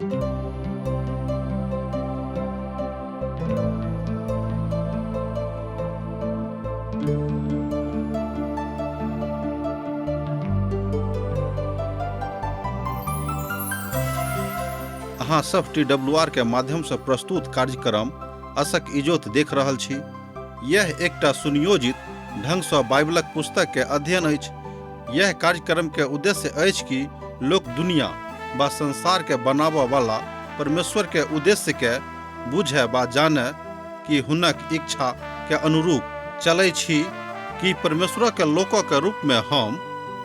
अहाँ सब TWR के माध्यम से प्रस्तुत कार्यक्रम असक इजोत देख रहल छी। यह एकटा सुनियोजित ढंग से बाइबलक पुस्तक के अध्ययन अछि। यह कार्यक्रम के उद्देश्य अछि कि लोक दुनिया व संसार के बनाबय वाला परमेश्वर के उद्देश्य के बुझे व जाने कि हुनक इच्छा के अनुरूप चलै छी कि परमेश्वर के लोकों के रूप में हम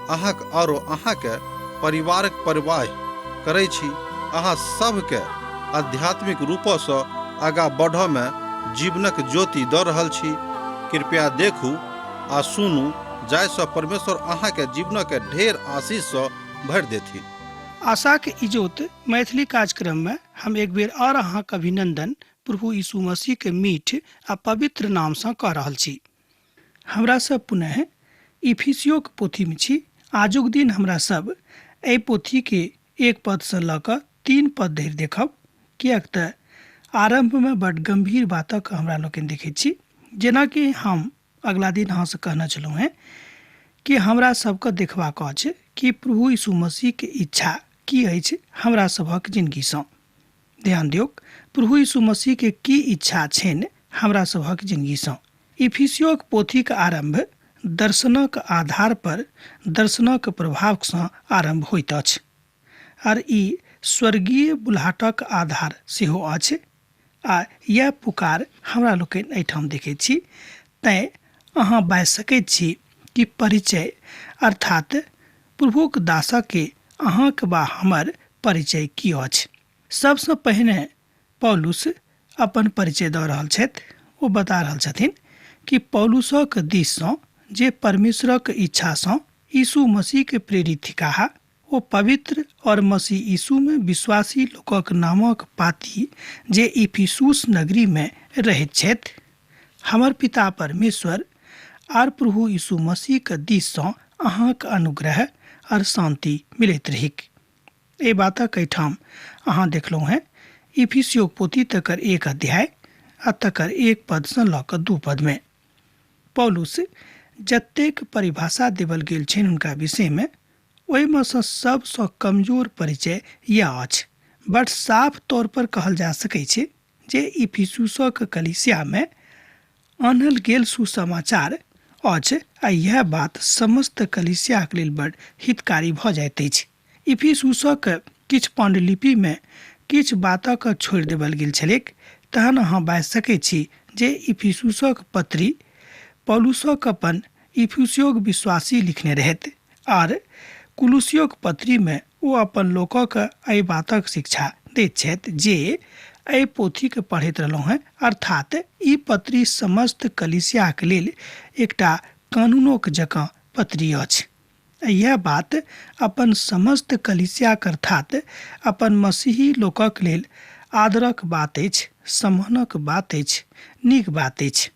अहाँक और अहाँ के परिवारक परवाह करै छी। अहाँ सबके आध्यात्मिक रूपों से आगा बढ़य में जीवनक ज्योति दऽ रहल छी। कृपया देखू आ सुनू, जाहिसँ परमेश्वर अहाँ के जीवन के ढेर आशीष से भरि देथिन। आशा के इजोत मैथिली कार्यक्रम में हम एक बेर और अहाँक अभिनंदन प्रभु यीशु मसीह के मीठ आ पवित्र नाम से कऽ रहल छी। हमरा सब पुनः इफिसियो के पोथी में छी। आजुक दिन हमरा सब एहि पोथी के एक पद से लऽ कऽ 3 पद धरि देखब, किएक तऽ आरंभ में बड़ गंभीर बातक हमरा लोकनि देखैत छी। जेना कि हम अगला दिन अहाँ से कहने छलहुँ हैं कि हमरा सबके देखबाक अछि कि प्रभु यीशु मसीह के इच्छा की अछि हमरा सभक जिंदगीसँ। ध्यान दियौ, प्रभु यीशु मसीह के की इच्छा छनि हमरा सभक जिंदगीसँ। इफिसियो के पोथी के आरंभ दर्शनक आधार पर दर्शनक प्रभाव से आरंभ होइत अछि और ई स्वर्गीय बुलाहटक आधार सेहो अछि। आ यह पुकार हमरा लोकनि एहिठाम देखैत छी। तैं अहाँ बाजि सकैत छी कि परिचय अर्थात प्रभुक दासक के अहाँक वा हमर परिचय की अछि। सबसँ पहिने पौलुस अपन परिचय दऽ रहल छथि। ओ बता रहल छथिन कि पौलुसक दिससँ जे परमेश्वरक इच्छासँ यीशु मसीह के प्रेरित थिकाह, ओ पवित्र और मसीह यीशु में विश्वासी लोकक नामक पाती जे इफिसुस नगरी में रहैत छथि, हमर पिता परमेश्वर आर प्रभु यीशु मसीह के दिससँ अहाँक अनुग्रह और शांति मिलैत रहिक। ए बातक एहिठाम अहाँ देखलहुँ हैं इफिसियो पोथी तकर 1 अध्याय आ तकर 1 पद से लऽ कऽ 2 पद में पौलुस जतेक परिभाषा देवल गेल छनि हुनका विषय में, ओहिमे से सबसँ कमजोर परिचय यह अछि। बड़ साफ तौर पर कहल जा सकै छै जे इफिसुसक कलीसिया में आनल गेल सुसमाचार अछि आ यह बात समस्त कलीसियाक लेल बड़ हितकारी भऽ जाइत अछि। इफिसुसक किछु पांडुलिपि में किछु बातक छोड़ि देवल गेल छलैक। तहन अहाँ बाजि सकैत छी जे इफिसुसक पत्री पौलुसक अपन इफिसियोक विश्वासी लिखने रहथि और कुलुसियोक पत्री में वो अपन लोकक एहि बातक शिक्षा दैत छथि जे एहि पोथी के पढ़ैत रहलहुँ हैं। अर्थात ई पत्री समस्त कलीसियाक लेल एकटा कानूनोक जकाँ पत्री अछि। यह बात अपन समस्त कलीसियाक अर्थात अपन मसीही लोकक लेल आदरक बात अछि, सम्मानक बात अछि, नीक बात अछि।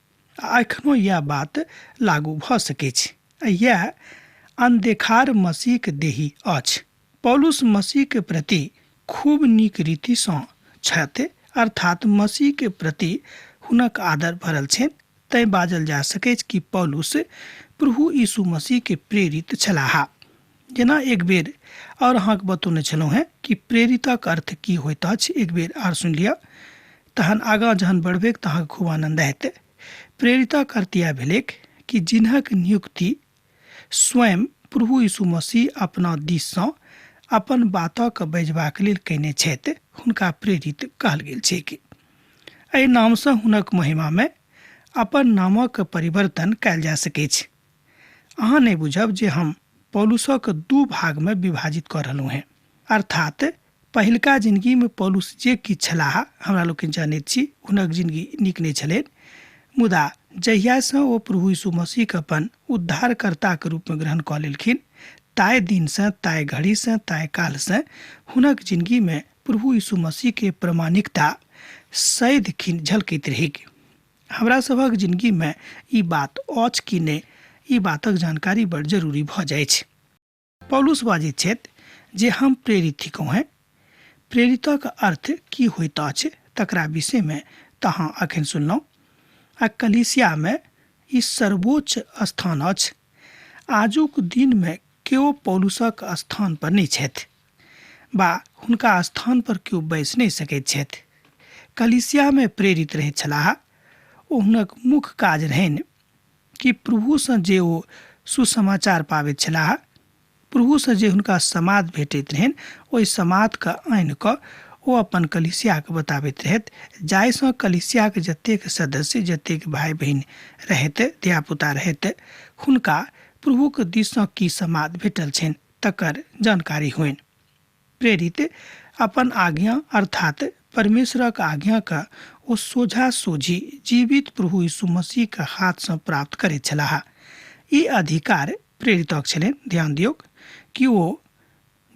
एखनो यह बात लागू भऽ सकैत छै। यह अनदेखार मसीह के देही अछि। पौलुस मसीह के प्रति खूब नीक रीतिसँ छथि, अर्थात मसीह के प्रति हुनक आदर भरल छनि। तैं बाजल जा सकैत कि पौलुस प्रभु यीशु मसीह के प्रेरित छलाह। जेना एक बेर और अहाँके बतौने छलहुँ हैं कि प्रेरितक अर्थ की होइत अछि। एक बेर आर सुनि लिअ, तहन आगाँ जहन बढ़बै तऽ अहाँके खूब आनंद हेतै। प्रेरितक अर्थ यह भेलैक कि जिनहक नियुक्ति स्वयं प्रभु यीशु मसीह अपना दिससँ अपन बातक बजबाक लेल कयने छथि, हुनका प्रेरित कहल गेल छै। कि एहि नामसँ हुनक महिमा में अपन नामक परिवर्तन कयल जा सकैत छै। अहाँ नहि बुझब जे हम पौलुसक 2 भाग में विभाजित कऽ रहलहुँ हैं। अर्थात पहिलका जिंदगी में पौलुस जे किछु छलाह हमरा लोकनि जानैत छी, हुनक जिंदगी नीक नहि छलनि। मुदा जहियासँ ओ प्रभु यीशु मसीह के अपन उद्धारकर्ता के रूप में ग्रहण कऽ लेलखिन, ताय दिनसँ ताय घड़ीसँ ताय कालसँ हुनक जिंदगी में प्रभु यीशु मसीह के प्रामाणिकता सदिखन झलकैत रहिक। हमरा सभक जिंदगी में ई बात अछि कि नहि, ई बातक जानकारी बड़ जरूरी भऽ जाइ छै। पौलुस बाजैत छथि जे हम प्रेरित थिकहुँ हैं। प्रेरितक अर्थ की होइत अछि तकरा विषय में तहाँ अखन सुनलहुँ। आ कलीसिया में ई सर्वोच्च स्थान अछि। आजुक दिन में केओ पौलुसक स्थान पर नहीं छथि बा हुनका स्थान पर केओ बैस नहीं सकैत छथि। कलीसिया में प्रेरित रहैत छलाह। ओ हुनक मुख्य काज रहनि कि प्रभु से जे ओ सुसमाचार पाबैत छलाह, प्रभु से जे हुनका समाद भेटैत रहनि, ओहि समाद के आनि कऽ ओ अपन कलीसिया के बताबैत रहैत, जाहिसँ कलीसिया के जतेक सदस्य, जतेक भाई बहिन रहैत, धियापुता रहैत, हुनका प्रभु के दिससँ की समाद भेटल छनि तकर जानकारी होनि। प्रेरित अपन आज्ञा अर्थात परमेश्वरक आज्ञा का ओ सोझा सोझी जीवित प्रभु यीशु मसीह के हाथ से प्राप्त करैत छलाह। ई अधिकार प्रेरितक छलनि। ध्यान दियौ कि ओ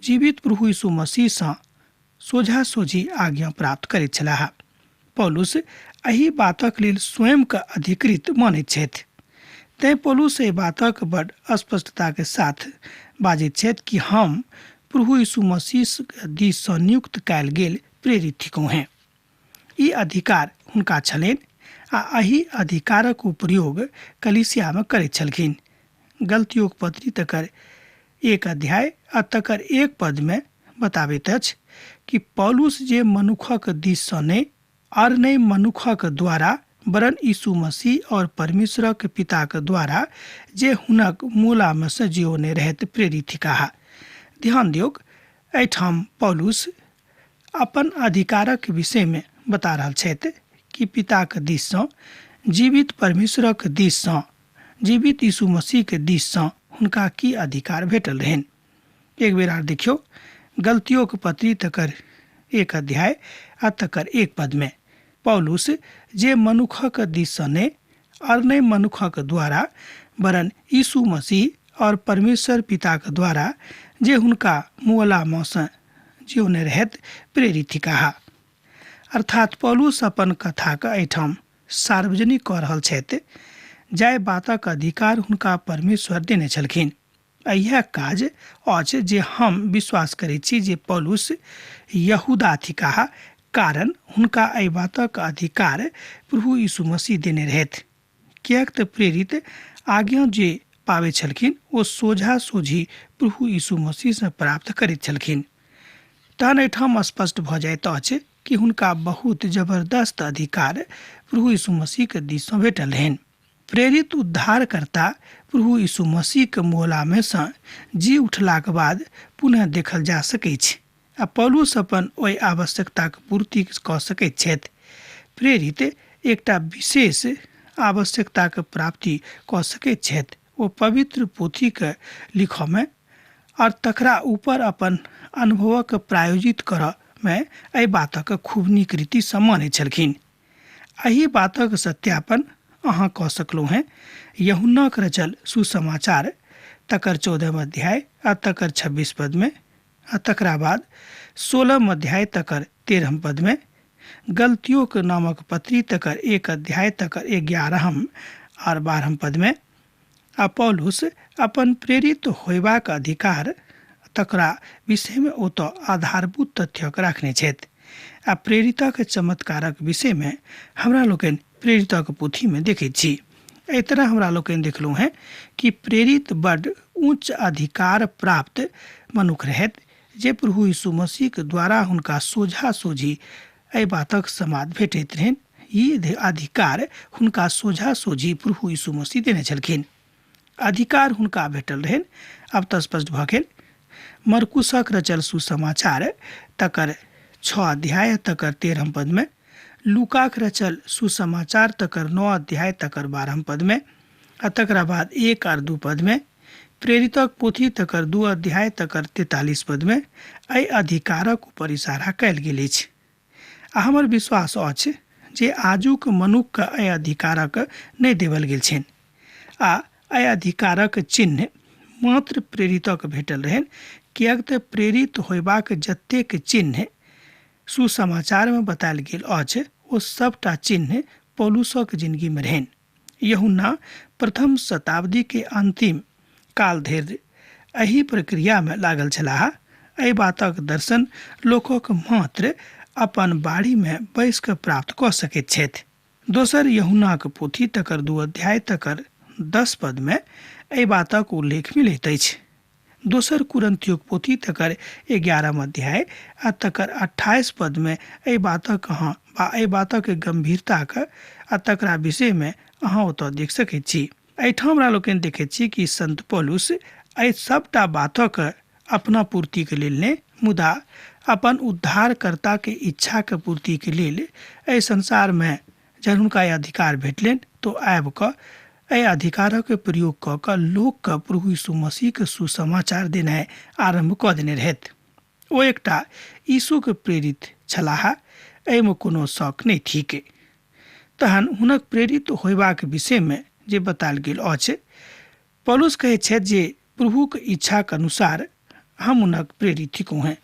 जीवित प्रभु यीशु मसीह से सोझा सोझी आज्ञा प्राप्त करैत छलाह। पौलुस एहि बातक लेल स्वयं के अधिकृत मानैत छथि। तैं पौलुस एहि बातक बड़ स्पष्टता के साथ बाजैत छथि कि हम प्रभु यीशु मसीह दिस सँ नियुक्त कयल गेल प्रेरित थिकहुँ हैं। ई अधिकार हुनका छलनि आ एहि अधिकारक उपयोग कलीसिया में करैत छलखिन। गलतियों के पत्री तकर 1 अध्याय आ तकर 1 पद में बताबैत अछि कि पौलुस जे मनुखक दिस सँ नहि और नहि मनुखक द्वारा वरन यीशु मसीह और परमेश्वरक पिता के द्वारा जे हुनक मूला में से जिओने रहैत प्रेरित थिकाह। ध्यान दियौ, एहिठाम पौलुस अपन अधिकारक विषय में बता रहल छथि कि पिता के दिस सँ, जीवित परमेश्वरक दिस सँ, जीवित यीशु मसीह के दिस सँ हुनका की अधिकार भेटल रहनि। एक बेर आर देखियो, गलतियों के पत्री तकर 1 अध्याय आ तकर 1 पद में पौलुस जे मनुखक दिस सँ नहि और नहि मनुखक द्वारा वरन यीशु मसीह और परमेश्वर पिता के द्वारा जे हुनका मुअला में से जिओने रहैत प्रेरित थिकाह। अर्थात पौलुस अपन कथा के एहिठाम सार्वजनिक कऽ रहल छथि जाहि बातक अधिकार हुनका परमेश्वर देने छलखिन। यह काज अछि जे हम विश्वास करैत छी जे पौलुस यहूदा थिकाह, कारण हुनका एहि बातक अधिकार प्रभु यीशु मसीह देने रहथि। किएक तऽ प्रेरित आज्ञा जे पाबै छलखिन ओ सोझा सोझी प्रभु यीशु मसीह से प्राप्त करैत छलखिन। तहन एहिठाम स्पष्ट भऽ जाइत अछि कि हुनका बहुत जबरदस्त अधिकार प्रभु यीशु मसीह के दिस सँ भेटल रहनि। प्रेरित उद्धारकर्ता प्रभु यीशु मसीह के मोला में से जी उठलाक बाद पुनः देखल जा सकैत छै आ पौलुस अपन ओहि आवश्यकता के पूर्ति कऽ सकैत छथि। प्रेरित एकटा विशेष आवश्यकता के प्राप्ति कऽ सकैत छथि। ओ पवित्र पोथी के लिखऽ में और तकरा ऊपर अपन अनुभवक प्रायोजित करऽ में एहि बातक खूब नीक रीति सँ मानै छलखिन। एहि बातक सत्यापन अहाँ कऽ सकलहुँ हैं यूहन्नाक रचल सुसमाचार तकर 14 अध्याय आ तकर 26 पद में, आ तकरा बाद 16 अध्याय तकर 13 पद में, गलतियों के नामक पत्री तकर 1 अध्याय तकर 11 और 12 पद में। आ पौलुस अपन प्रेरित होयबाक अधिकार तकरा विषय में ओ तो आधारभूत तथ्यक राखने छथि। आ प्रेरितक चमत्कारक विषय में हमरा लोकनि प्रेरितक पोथी में देखैत छी। एहि तरह हमरा लोकनि देखलहुँ हैं कि प्रेरित बड़ उच्च अधिकार प्राप्त मनुख रहैत जे प्रभु यीशु मसीह के द्वारा हुनका सोझा सोझी एहि बातक समाद भेटैत रहनि। ई अधिकार हुनका सोझा सोझी प्रभु यीशु मसीह देने छलखिन। अधिकार हुनका भेटल रहनि। अब तऽ स्पष्ट भऽ गेल। मरकुसक रचल सुसमाचार तकर 6 अध्याय तकर 13 पद में, लूकाक रचल सुसमाचार तकर 9 अध्याय तकर 12 पद में, आ तकरा बाद 1 और 2 पद में, प्रेरितक पोथी तकर 2 अध्याय तकर 43 पद में एहि अधिकारक ऊपर इशारा कयल गेल अछि। आ हमर विश्वास अछि जे आजुक मनुख के एहि अधिकारक नहि देवल गेल छनि आ एहि अधिकारक चिन्ह मात्र प्रेरितक भेटल रहनि। किएक तऽ प्रेरित होयबाक जतेक चिन्ह सुसमाचार में बतायल गेल अछि ओ सबटा चिन्ह पौलुसक जिंदगी में रहनि। यूहन्ना प्रथम शताब्दी के अंतिम काल धरि एहि प्रक्रिया में लागल छलाह एहि बातक दर्शन लोकक मात्र अपन बाड़ी में बैस कऽ प्राप्त कऽ सकैत छथि। दोसर यूहन्नाक पोथी तकर 2 अध्याय तकर 10 पद में एहि बातक उल्लेख मिलैत अछि। दोसर कुरिन्थियोक पोथी तकर 11 अध्याय आ तकर 28 पद में एहि बातक एहि बातक गंभीरताक आ तकरा विषय में अहाँ ओतऽ देख सकैत छी। एहिठाम हमरा लोकनि देखैत छी कि संत पौलुस एहि सबटा बातक अपना पूर्ति के लेल ने, मुदा अपन उद्धारकर्ता के इच्छा के पूर्ति के लेल एहि संसार में जब हुनका अधिकार भेटलनि तो आबि कऽ एहि अधिकारक प्रयोग कऽ कऽ लोकके प्रभु यीशु मसीहके सुसमाचार देनाइ आरम्भ कऽ देने रहथि। ओ एकटा यीशुके प्रेरित छलाह, एहिमे कोनो शक नहि थिक। तहन हुनक प्रेरित होयबाक विषय में जे बतायल गेल अछि, पौलुस कहै छथि जे प्रभुक इच्छाक अनुसार हम हुनक प्रेरित थिकहुँ हैं।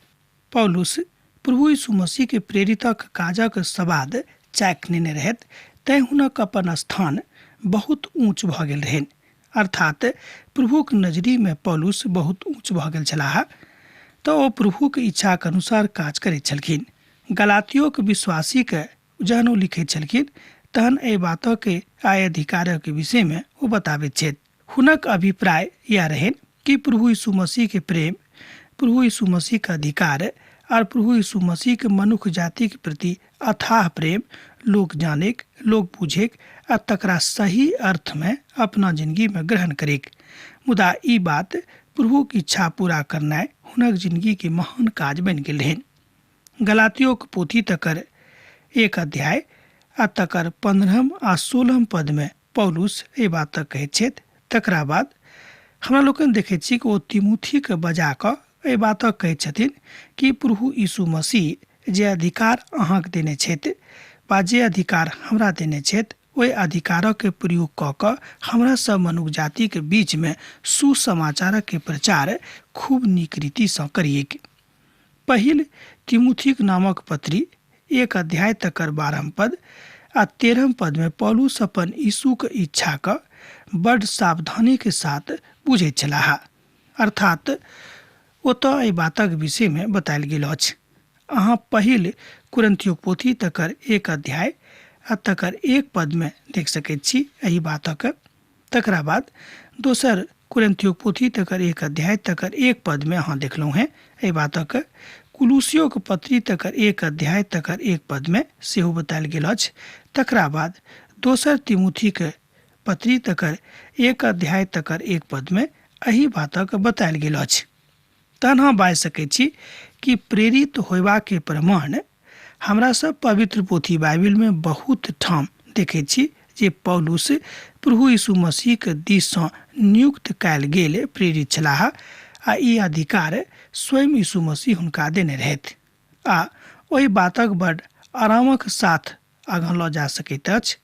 पौलुस प्रभु यीशु मसीह के प्रेरितक काजक सवाद चाखि लेने रहथि, तैं हुनक अपन स्थान बहुत ऊँच भऽ गेल रहनि, अर्थात प्रभुक नजरी में पौलुस बहुत ऊँच भऽ गेल छलाह। तऽ ओ प्रभुक इच्छाक अनुसार काज करैत छलखिन। गलातियोक विश्वासी के जहन ओ लिखैत छलखिन तहन एहि बातक आय अधिकारक विषय में ओ बताबैत छथि। हुनक अभिप्राय यह रहनि कि प्रभु यीशु मसीह के प्रेम, प्रभु यीशु मसीह के अधिकार और प्रभु यीशु मसीह के मनुष्य जाति के प्रति अथाह प्रेम लोग जानेक, लोग बुझेक आ तकरा सही अर्थ में अपना जिंदगी में ग्रहण करेक। मुदा ई बात प्रभु की इच्छा पूरा करनाइ हुनक जिंदगी के महान काज बनि गेल रहनि। गलातियोक पोथी तकर 1 अध्याय आ तकर 15 आ 16 पद में पौलुस एहि बातक कहैत छथि। तकरा बाद हमरा लोकनि देखैत छी कि ओ तिमुथी के बजा कऽ एहि बातक कहैत छथिन कि प्रभु यीशु मसीह जे अधिकार अहाँके देने छथि वा जे अधिकार हमरा देने छथि, ओहि अधिकारक के प्रयोग कऽ कऽ हमरा सब मनुष्य जाति के बीच में सुसमाचारक के प्रचार खूब नीक रीति सँ करियेक। पहिल तिमुथिक नामक पत्री 1 अध्याय तकर 12 पद आ 13 पद में पौलुस अपन यीशु के इच्छा का बड़ सावधानी के साथ बुझैत छलाह, अर्थात ओतऽ एहि बातक विषय में बतायल गेल अछि। अहाँ पहिल कुरिन्थियोक पोथी तकर 1 अध्याय आ तकर 1 पद में देख सकैत छी एहि बातक। तकरा बाद दोसर कुरिन्थियोक पोथी तकर 1 अध्याय तकर 1 पद में अहाँ देखलहुँ हैं एहि बातक। कुलुसियोक पत्री तकर 1 अध्याय तकर 1 पद में सेहो बतायल गेल अछि। तकरा बाद दोसर तिमुथी के पत्री तकर 1 अध्याय तकर 1 पद में एहि बातक बतायल गेल अछि। तहन हम बाजि सकैत छी कि प्रेरित होयबा के प्रमाण हमरा सब पवित्र पोथी बाइबिल में बहुत ठाम देखैत छी जे पौलुस प्रभु यीशु मसीह के दिस सँ नियुक्त कयल गेल प्रेरित छलाह आ ई अधिकार स्वयं यीशु मसीह हुनका देने रहथि। आ ओहि बातक बड़ आरामक साथ आगाँ लऽ जा सकैत अछि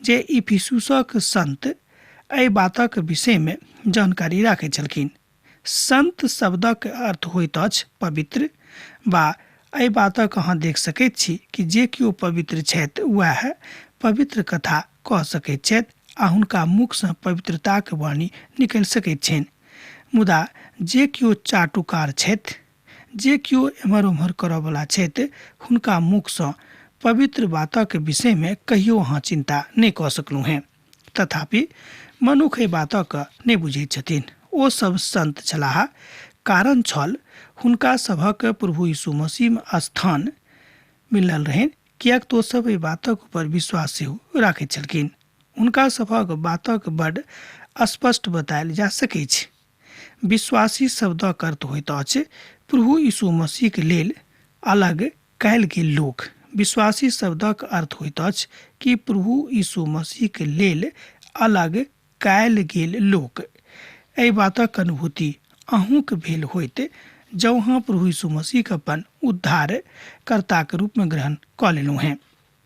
जे इफिसुसक संत एहि बातक विषय में जानकारी राखैत छलखिन। संत शब्दक अर्थ होइत अछि पवित्र, वा एहि बातक अहाँ देख सकैत छी कि जे केओ पवित्र छथि वएह पवित्र कथा कह सकैत छथि आ हुनका मुख सँ पवित्रताक वाणी निकलि सकैत छनि। मुदा जे केओ चाटुकार छथि, जे केओ एम्हर ओम्हर करयवला छथि, हुनका मुख सँ पवित्र बातक विषय में कहियो अहाँ चिंता नहि कऽ सकलहुँ हैं। तथापि मनुख एहि बातक नहि बुझैत छथिन। ओ सब संत छलाह, कारण छल हुनका सभक प्रभु यीशु मसीह में स्थान मिलल रहनि, किएक तो सब एहि बातक ऊपर विश्वास सेहो राखैत छलखिन। हुनका सभक बातक बड़ स्पष्ट बतायल जा सकैत छै। विश्वासी शब्दक अर्थ होइत अछि प्रभु यीशु मसीह के लेल अलग कयल गेल लोक। विश्वासी शब्दक अर्थ होइत अछि कि प्रभु यीशु मसीह के लेल अलग कयल गेल लोक। एहि बातक अनुभूति अहूँके भेल होइत जँ अहाँ प्रभु यीशु मसीह के अपन उद्धार कर्ता के रूप में ग्रहण कऽ लेलहुँ हैं।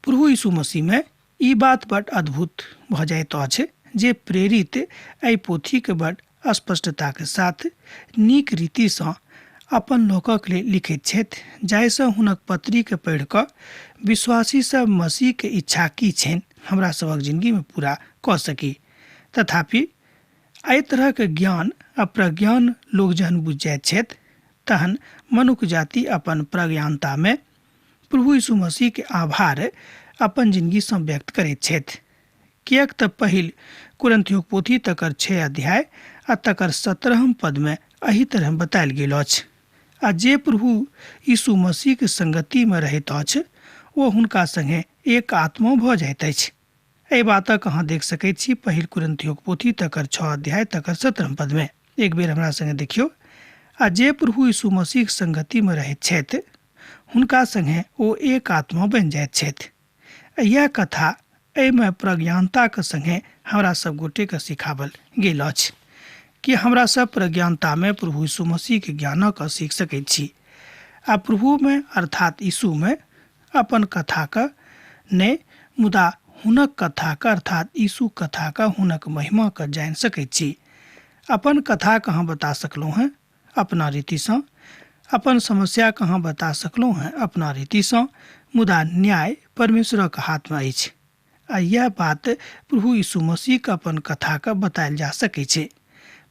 प्रभु यीशु मसीह में ई बात बड़ अद्भुत भऽ जाइत अछि जे प्रेरित एहि पोथी के बड़ स्पष्टता के साथ नीक रीति सँ अपन लोकक लेल लिखैत छथि, जाहिसँ हुनक पत्री के पढ़ि कऽ विश्वासी सब मसीह के इच्छा की छनि हमरा सभक जिंदगी में पूरा कऽ सकी। तथापि एहि तरहक ज्ञान आ प्रज्ञान लोग जहन बुझि जाइत छथि तहन मनुष्य जाति अपन प्रज्ञानता में प्रभु यीशु मसीह के आभार अपन जिंदगी से व्यक्त करैत छथि। किएक तऽ पहिल कुरिन्थियों पोथी तकर 6 अध्याय आ तकर 17 पद में एही तरह बतायल गेल अछि। आ जे प्रभु यीशु मसीह के संगति में रहैत अछि ओ हुनका संगे एक आत्मा भऽ जाइत अछि। एहि बातक अहाँ देख सकैत छी पहिल कुरिन्थियों पोथी तकर 6 अध्याय तकर 17 पद में। एक बेर हमरा संगे देखियौ। आ जे प्रभु यीशु मसीह के संगति में रहैत छथि हुनका संगे ओ एक आत्मा बनि जाइत छथि। यह कथा एहिमे प्रज्ञानता के संगे हमरा सब गोटे के सिखावल गेल अछि कि हमरा सब प्रज्ञानता में प्रभु यीशु मसीह के ज्ञानक सीख सकैत छी आ प्रभु में अर्थात यीशु में अपन कथा का ने मुदा हुनक कथा का अर्थात यीशु कथा का हुनक महिमा का जान सकैत छी। अपन कथा कहाँ बता सकलहुँ हैं अपना रीति से, अपन समस्या कहाँ बता सकलहुँ हैं अपना रीति से, मुदा न्याय परमेश्वरक हाथ में अछि। आ यह बात प्रभु यीशु मसीह के अपन कथा का बतायल जा सकै छै।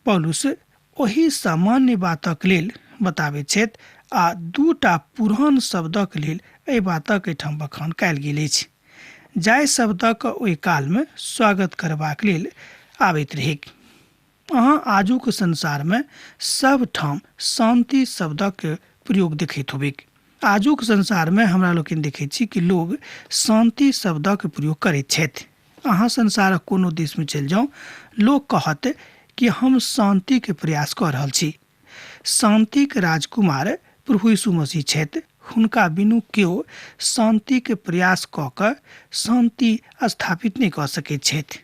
पौलुस ओही सामान्य बातक लेल बताबैत छथि आ 2टा पुरान शब्दक लेल एहि बातक एहिठाम बखान कयल गेल अछि जाहि शब्दक ओहि काल में स्वागत करबाक लेल आबैत रहेक। अहाँ आजुक संसार में सब ठाम शांति शब्दक प्रयोग देखैत होबेक। आजुक संसार में हमरा लोकनि देखैत छी कि लोग शांति शब्दक प्रयोग करैत छथि। अहाँ संसारक कोनो देश में चलि जाउ, लोग कहत कि हम शांति के प्रयास कऽ रहल छी। शांति के राजकुमार प्रभु यीशु मसीह छथि। हुनका बिनु केओ शांति के प्रयास कऽ कऽ शांति स्थापित नहीं कऽ सकैत छथि।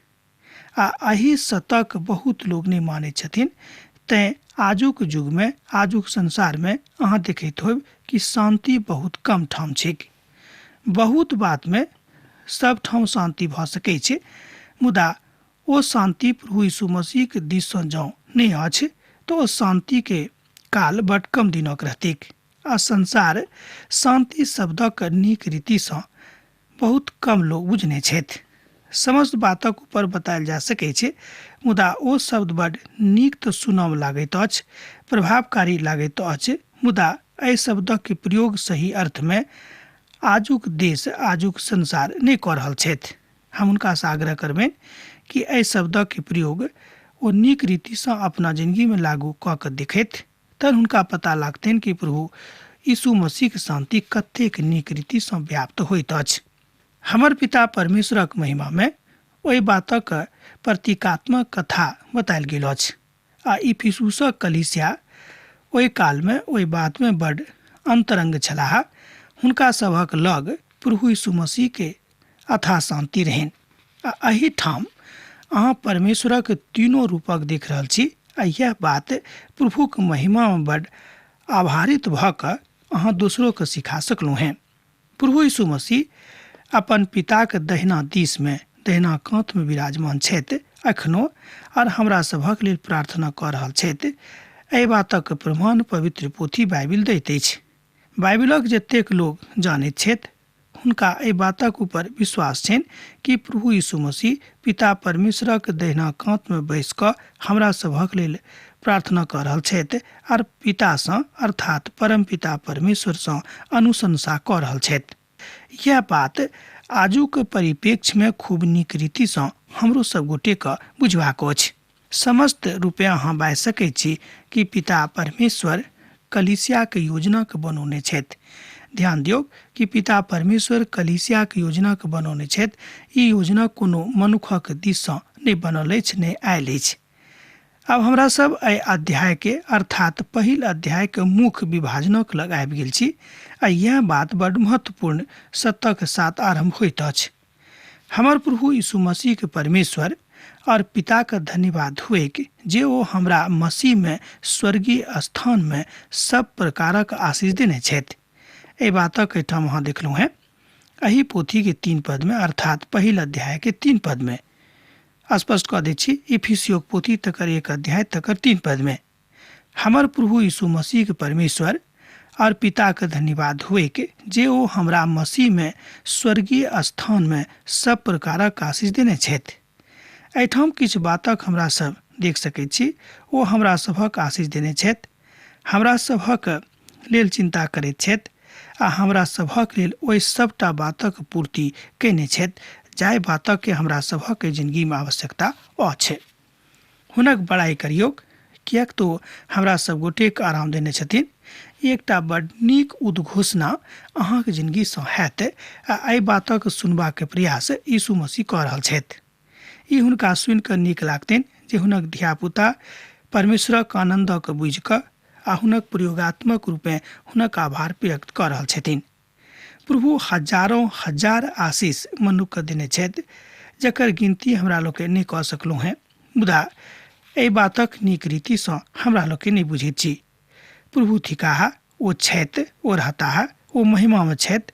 आ एही सतक बहुत लोग नहीं मानै छथिन। तैं आजुक युग में आजुक संसार में अहाँ देखैत होब कि शांति बहुत कम ठाम छैक। बहुत बात में सब ठाम शांति भऽ सकै छै, मुदा ओ शांति प्रभु यीशु मसीह के दिस सँ जँ नहीं अछि तो ओ शांति के काल बड कम दिनक रहतैक। आ संसार शांति शब्दक नीक रीति सँ बहुत कम लोग बुझने छथि। समस्त बातक ऊपर बतायल जा सकै छै, मुदा ओ शब्द बड नीक तऽ सुनब लागैत अछि, प्रभावकारी लागैत अछि, मुदा एहि शब्दक के प्रयोग सही अर्थ में आजुक देश आजुक संसार नहीं कऽ रहल छथि। हम हुनका से आग्रह करबनि कि एहि शब्दक के प्रयोग ओ नीक रीति से अपना जिंदगी में लागू कऽ कऽ देखैत तहन हुनका पता लगतनि कि प्रभु यीशु मसीह के शांति कतेक नीक रीति से व्याप्त होइत अछि। हमर पिता परमेश्वरक महिमा में ओहि बातक प्रतीकात्मक कथा बतायल गेल अछि। आ इफिसुसक कलीसिया ओहि काल में ओहि बात में बड अंतरंग छलाह। हुनका सभक लग प्रभु यीशु मसीह के अथाह शांति रहनि। आ एही ठाम अहाँ परमेश्वरक तीनों रूपक देख रहल छी। आ यह बात प्रभु के महिमा में बड आभारित भऽ कऽ अहाँ दोसरों के सिखा सकलहुँ हैं। प्रभु यीशु मसीह अपन पिता के दहिना दिस में दहिना कांत में विराजमान छथि अखनो, और हमरा सभक लेल प्रार्थना कऽ रहल छथि। एहि बातक प्रमाण पवित्र पोथी बाइबिल दैत अछि। बाइबिलक जतेक लोग जानैत छथि हुनका एहि बातक ऊपर विश्वास छनि कि प्रभु यीशु मसीह पिता परमेश्वरक दहिना कांत में बैस कऽ हमरा सभक लेल प्रार्थना कऽ रहल छथि और पिता सँ अर्थात परम पिता परमेश्वर सँ अनुशंसा कऽ रहल छथि। यह बात आजुक परिप्रेक्ष्य में खूब नीक रीति सँ हमरो सब गोटे के बुझबाक अछि। समस्त रूपे अहाँ बाजि सकै छी कि पिता परमेश्वर कलीसिया के योजना के बनौने छथि। ध्यान दियौ कि पिता परमेश्वर कलीसिया के योजना के बनौने छथि। ई योजना कोनो मनुखक दिस सँ नहीं बनल अछि, नहीं आयल अछि। अब हमरा सब एहि अध्याय के अर्थात पहिल अध्याय के मुख्य विभाजनक लग आबि गेल छी। आ यह बात बड महत्वपूर्ण सत्य के साथ आरंभ होइत अछि। हमर प्रभु यीशु मसीह के परमेश्वर और पिता का धन्यवाद हुए कि जे ओ हमरा मसीह में स्वर्गीय स्थान में सब प्रकारक आशीष देने छथि। एहि बातक एहिठाम अहाँ देखलहुँ हैं एही पोथी के 3 पद में अर्थात पहिल अध्याय के 3 पद में स्पष्ट कऽ दै छी। इफिसियों पोथी तकर 1 अध्याय तकर 3 पद में हमर प्रभु यीशु मसीह के परमेश्वर और पिता के धन्यवाद हुए कि जे ओ हमरा मसीह में स्वर्गीय स्थान में सब प्रकारक आशीष देने छथि। एहिठाम किछु बातक हमरा सब देख सकैत छी। ओ हमरा सभक आशीष देने छथि। हमरा सभक लेल चिंता करैत छथि आ हमरा सभक लेल ओहि सबटा बातक पूर्ति कयने छथि जाहि बातक के हमरा सभक जिंदगी में आवश्यकता अछि। हुनक बड़ाई करियौ, किएक तो हमरा सब गोटे के आराम देने छथिन। एकटा बड़ नीक उद्घोषणा अहाँके जिंदगी से हैत आ एहि बातक सुनबाक प्रयास यीशु मसीह कऽ रहल छथि। ई हुनका सुनि कऽ नीक लागतनि जे हुनक धियापुता परमेश्वरक आनंदक बुझि कऽ आ हुनक प्रयोगात्मक रूपे हुनक आभार व्यक्त कऽ रहल छथिन। प्रभु हजारों हजार आशीष मनुक्ख देने छथि जकर गिनती हमरा लोग नहि कऽ सकलहुँ हैं, मुदा एहि बातक नीक रीति सँ हमरा लोग नहि बुझैत छी। प्रभु थिकाहा ओ छथि, ओ रहताह, ओ महिमा में छथि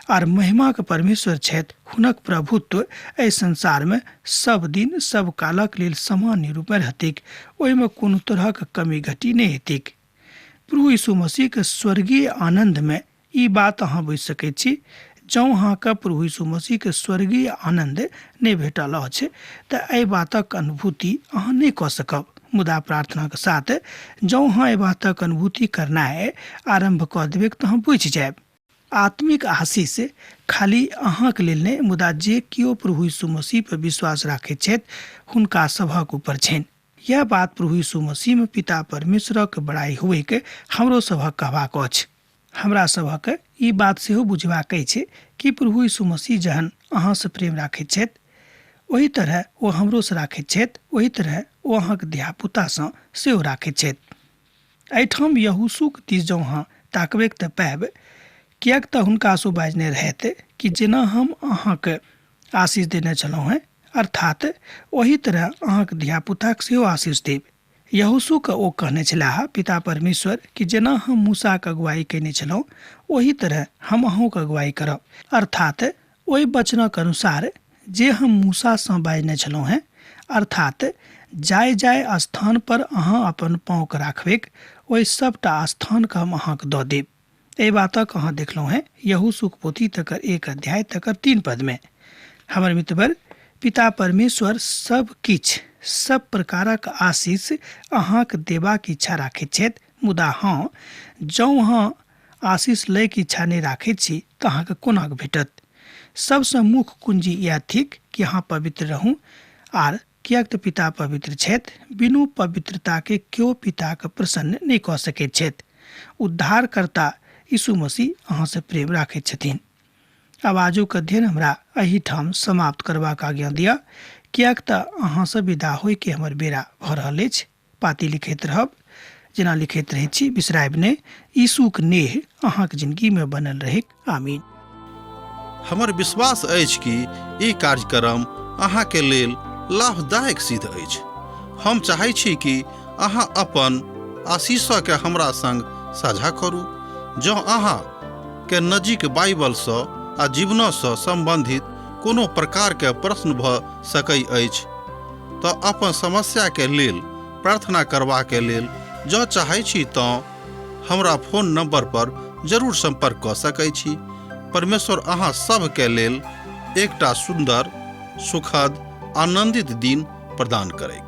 आर महिमा के परमेश्वर छथि। हुनक प्रभुत्व एहि संसार में सब दिन सब कालक लेल सामान्य रूप में रहतिक, ओहिमे कोनो तरहक कमी घटी नहि हेतिक। प्रभु यीशु मसीह के स्वर्गीय आनंद में ई बात अहाँ बुझि सकैत छी। जँ अहाँके प्रभु यीशु मसीह के स्वर्गीय आनंद नहीं भेटल अछि तऽ एहि बातक अनुभूति अहाँ नहीं कऽ सकब। मुदा प्रार्थना के साथ जँ अहाँ एहि बातक अनुभूति करनाइ आरंभ कऽ देबै तऽ अहाँ बुझि जायब। आत्मिक आशीष खाली अहाँके लेल नहि, मुदा जे किओ प्रभु यीशु मसीह पर विश्वास राखैत छथि हुनका सभक ऊपर छनि। यह बात प्रभु यीशु मसीह में पिता परमेश्वरक बड़ाई हुए के हमरो सभक कहबाक अछि। हमरा सभक ई बात सेहो बुझबाक अछि कि प्रभु यीशु मसीह जहन अहाँ से प्रेम राखैत छथि ओही तरह ओ हमरो से राखैत छथि, ओही तरह ओ अहाँके धियापुता सँ सेहो राखैत छथि। एहिठाम यहोशूक दिस जँ अहाँ ताकबै तऽ पाएब, किएक तऽ हुनका सो बाजने रहथि कि जेना हम अहाँके आशीष देने छलहुँ हैं, अर्थात ओही तरह अहाँके धियापुताक सेहो आशीष देब। यहोशू के ओ कहने छलाह पिता परमेश्वर कि जेना हम मूसा के अगुवाई कयने छलहुँ ओही तरह हम अहूँ के अगुवाई करब, अर्थात ओहि वचनक अनुसार जे हम मूसा सँ बाजने छलहुँ हैं, अर्थात जाय जाय स्थान पर अहाँ अपन पाँव के राखबेक ओहि सबटा स्थान के हम अहाँके दऽ देब। एहि बातक अहाँ देखलहुँ हैं यहोशूक पोथी तकर 1 अध्याय तकर 3 पद में। हमर मित्रवर, पिता परमेश्वर सब किछ सब प्रकारक आशीष अहाँके देबाक इच्छा राखैत छथि, मुदा हाँ, जँ अहाँ आशीष लैके इच्छा नहि राखैत छी तऽ अहाँके कोना भेटत। सबसँ मुख्य कुंजी यह थिक कि अहाँ पवित्र रहू, आर किएक तऽ पिता पवित्र छथि। बिनु पवित्रता के केओ पिता के प्रसन्न नहि कऽ सकैत छथि। उद्धारकर्ता यीशु मसीह अहाँ से प्रेम राखैत छथिन। आब आजुक अध्ययन हमरा एहिठाम समाप्त करबाक आज्ञा दिअ, किएक तऽ अहाँ से विदा होइ के हमर बेरा भऽ रहल अछि। पाती लिखैत रहब, जेना लिखैत रहैत छी, बिसरायब नहि। यीशुक नेह अहाँके जिंदगी में बनल रहै। आमीन। हमर विश्वास अछि कि ई कार्यक्रम अहाँके लेल लाभदायक सिद्ध अछि। हम चाहै छी कि अहाँ अपन आशीषके हमरा संग साझा करू। जँ अहाँ के नजीक बाइबल सँ आ जीवन सँ संबंधित कोनो प्रकार के प्रश्न भऽ सकै अछि तऽ अपन समस्या के लेल प्रार्थना करबा के लेल जँ चाहै छी तऽ हमरा फोन नंबर पर जरूर संपर्क कऽ सकै छी। परमेश्वर अहाँ सब के लेल एकटा सुंदर, सुखद, आनंदित दिन प्रदान करै।